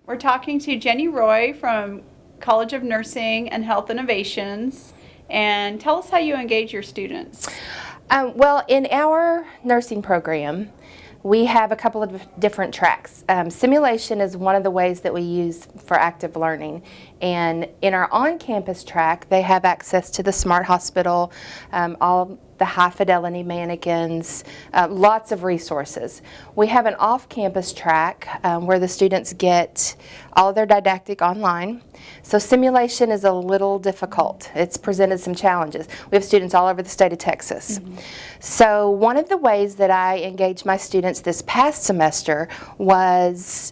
We're talking to Jenny Roye from College of Nursing and Health Innovations. And tell us how you engage your students. Well, in our nursing program, we have a couple of different tracks. Simulation is one of the ways that we use for active learning. And in our on-campus track, they have access to the Smart Hospital, all the high-fidelity mannequins, lots of resources. We have an off-campus track where the students get all of their didactic online. So simulation is a little difficult. It's presented some challenges. We have students all over the state of Texas. So one of the ways that I engaged my students this past semester was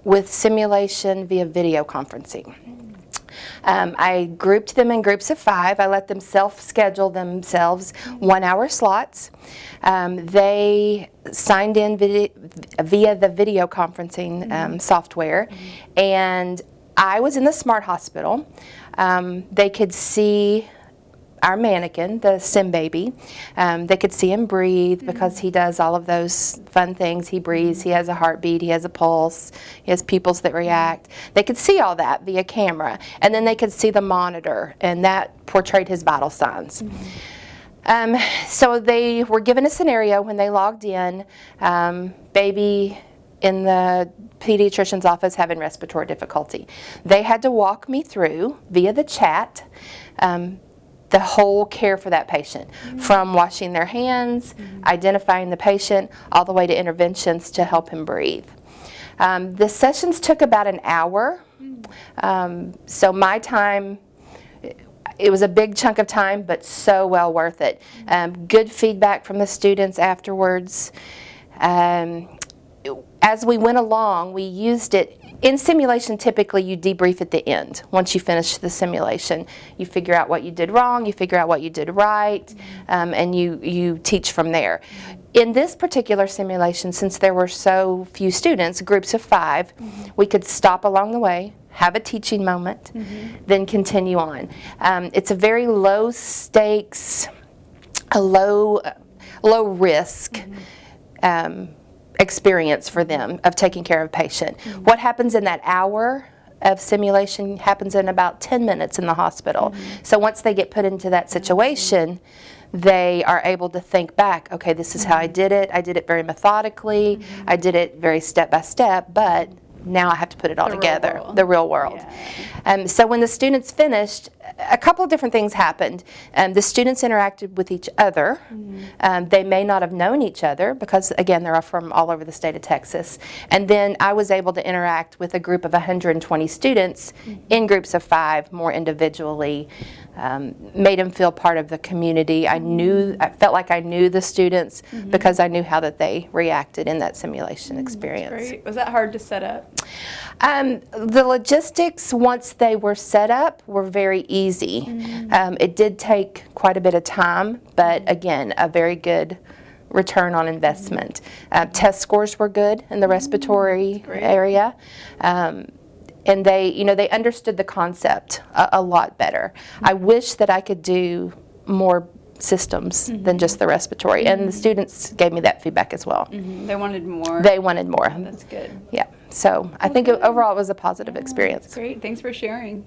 with simulation via video conferencing. I grouped them in groups of 5. I let them self-schedule themselves 1-hour slots. They signed in via the video conferencing software, and I was in the Smart Hospital. They could see our mannequin, the Sim Baby. They could see him breathe because he does all of those fun things. He breathes, he has a heartbeat, he has a pulse, he has pupils that react. They could see all that via camera, and then they could see the monitor, and that portrayed his vital signs. So they were given a scenario when they logged in, baby in the pediatrician's office having respiratory difficulty. They had to walk me through via the chat the whole care for that patient, from washing their hands, identifying the patient, all the way to interventions to help him breathe. The sessions took about an hour, so my time, it was a big chunk of time, but so well worth it. Good feedback from the students afterwards. As we went along, we used it. In simulation, typically you debrief at the end. Once you finish the simulation, you figure out what you did wrong, you figure out what you did right, and you teach from there. In this particular simulation, since there were so few students, groups of 5, we could stop along the way, have a teaching moment, then continue on. It's a very low stakes, a low risk experience for them of taking care of a patient. What happens in that hour of simulation happens in about 10 minutes in the hospital. So once they get put into that situation, they are able to think back, okay, this is how I did it. I did it very methodically. I did it very step by step, but now I have to put it all together, the real world. So when the students finished, a couple of different things happened. The students interacted with each other. They may not have known each other because, again, they're from all over the state of Texas. And then I was able to interact with a group of 120 students in groups of 5, more individually, made them feel part of the community. I felt like I knew the students because I knew how that they reacted in that simulation experience. Great. Was that hard to set up? The logistics, once they were set up, were very easy. It did take quite a bit of time, but again, a very good return on investment. Test scores were good in the respiratory area. And they understood the concept a lot better. I wish that I could do more systems than just the respiratory, and the students gave me that feedback as well. They wanted more. They wanted more. Oh, that's good. Yeah. So I think overall it was a positive experience. Great. Thanks for sharing.